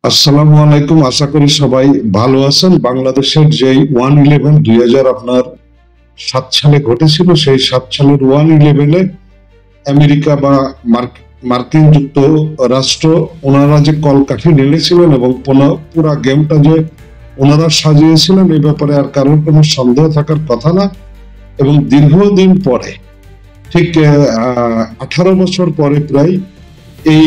আসসালামু আলাইকুম। আশা করি সবাই ভালো আছেন। বাংলাদেশের যে 1/11 2007 সালে ঘটেছিল, সেই 7 সালের 1/11-এ আমেরিকা বা মার্কিন যুক্তরাষ্ট্র ওনারা যে কলকাঠি নেড়েছিলেন এবং পুরা গেমটা যে ওনারা সাজিয়েছিলেন, এই ব্যাপারে আর কারোর কোনো সন্দেহ থাকার কথা না। এবং দীর্ঘদিন পরে, ঠিক 18 বছর পরে প্রায়, এই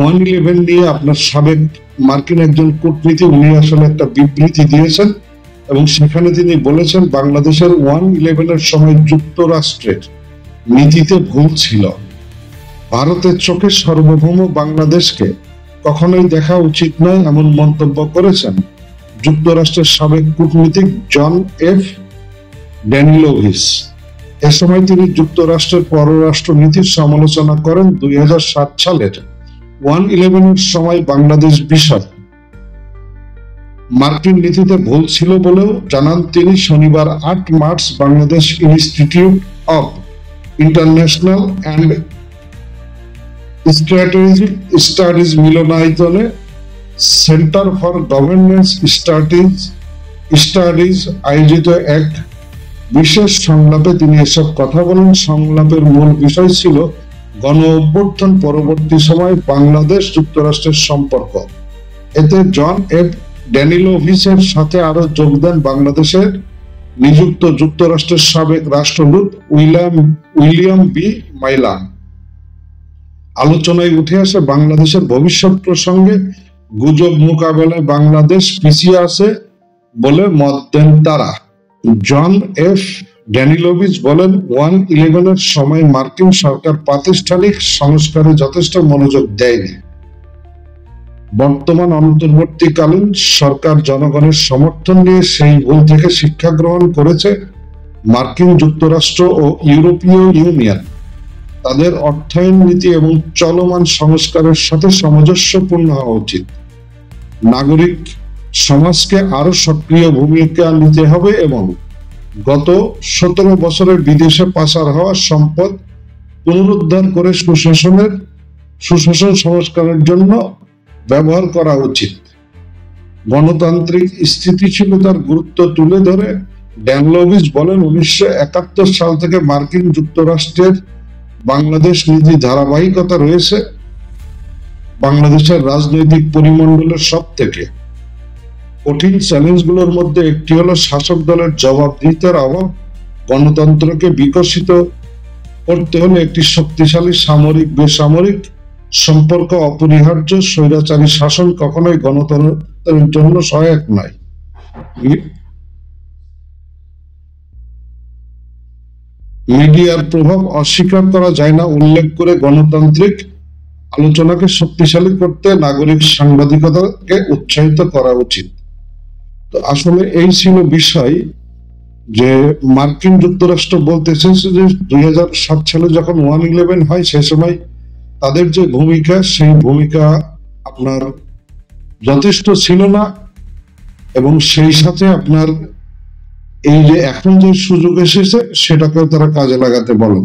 1/11 নিয়ে আপনার সাবেক মার্কিন একজন কূটনীতিক উনি আসলে একটা বিবৃতি দিয়েছেন এবং সেখানে তিনি বলেছেন বাংলাদেশের 1/11-এর সময় যুক্তরাষ্ট্রের নীতিতে ভুল ছিল। ভারতের চোখে সার্বভৌম বাংলাদেশকে কখনোই দেখা উচিত নয়, এমন মন্তব্য করেছেন যুক্তরাষ্ট্রের সাবেক কূটনীতিক জন এফ ড্যানিলোভিচ। এ সময় তিনি যুক্তরাষ্ট্রের পররাষ্ট্র নীতির সমালোচনা করেন। 2007 সালের 1/11-এর সময় বাংলাদেশ বিষয় মার্কিন নীতিতে ভুল ছিল বলেও জানান তিনি। শনিবার 8 March Bangladesh institute of international and strategic studies মিলনায়তনে সেন্টার ফর গভর্নেন্স স্টাডিজ আয়োজিত এক বিশেষ সংলাপে তিনি এসব কথা বলেন। সংলাপের মূল বিষয় ছিল গণ অভ্যুত্থান পরবর্তী সময় বাংলাদেশ যুক্তরাষ্ট্রের সম্পর্ক। এতে জন এফ ড্যানিলোভিচের সাথে আরো যোগ দেন বাংলাদেশের নিযুক্ত যুক্তরাষ্ট্রের সাবেক রাষ্ট্রদূত উইলিয়াম বি মাইলান। আলোচনায় উঠে আসে বাংলাদেশের ভবিষ্যৎ প্রসঙ্গে গুজব মোকাবেলায় বাংলাদেশ পিছিয়ে আছে বলে মত দেন তারা। জন এফ ড্যানিলোভিচ বলেন, 1/11-এর সময় মার্কিন সরকার প্রাতিষ্ঠানিক সংস্কারে যথেষ্ট মনোযোগ দেয়নি। বর্তমান অন্তর্বর্তীকালীন সরকার জনগণের সমর্থন নিয়ে সেই ভুল থেকে শিক্ষা গ্রহণ করেছে। মার্কিন যুক্তরাষ্ট্র ও ইউরোপীয় ইউনিয়ন তাদের অর্থায়ন নীতি এবং চলমান সংস্কারের সাথে সামঞ্জস্যপূর্ণ হওয়া উচিত। নাগরিক সমাজকে আরো সক্রিয় ভূমিকা নিতে হবে এবং গত 17 বছরের বিদেশে পাচার হওয়া সম্পদ পুনরুদ্ধার করে সুশাসন সংস্কারের জন্য ব্যবহার করা উচিত। গণতান্ত্রিক স্থিতিশীলতার গুরুত্ব তুলে ধরে ড্যানিলোভিচ বলেন, 1971 সাল থেকে মার্কিন যুক্তরাষ্ট্রের বাংলাদেশ নীতি ধারাবাহিকতা রয়েছে। বাংলাদেশের রাজনৈতিক পরিমণ্ডলের সব থেকে কঠিন চ্যালেঞ্জগুলোর মধ্যে একটি হলো শাসক দলের জবাবদিহিতার অভাব। গণতন্ত্রকে বিকশিত করতে হলে একটি শক্তিশালী সামরিক বেসামরিক সম্পর্ক অপরিহার্য। স্বৈরাচারী শাসন কখনোই গণতন্ত্রের জন্য সহায়ক নয়। মিডিয়ার প্রভাব অস্বীকার করা যায় না। উল্লেখ করে গণতান্ত্রিক আলোচনাকে শক্তিশালী করতে নাগরিক সাংবাদিকতাকে উৎসাহিত করা উচিত। তো আসলে এই ছিল বিষয় যে মার্কিন যুক্তরাষ্ট্র বলতে চেয়েছে যে 2007 সালে যখন 1/11 হয় সে সময় তাদের যে ভূমিকা, সেই ভূমিকা আপনার যথেষ্ট ছিল না এবং সেই সাথে আপনার এই যে এখন যে সুযোগ এসেছে সেটাকেও তারা কাজে লাগাতে বলেন।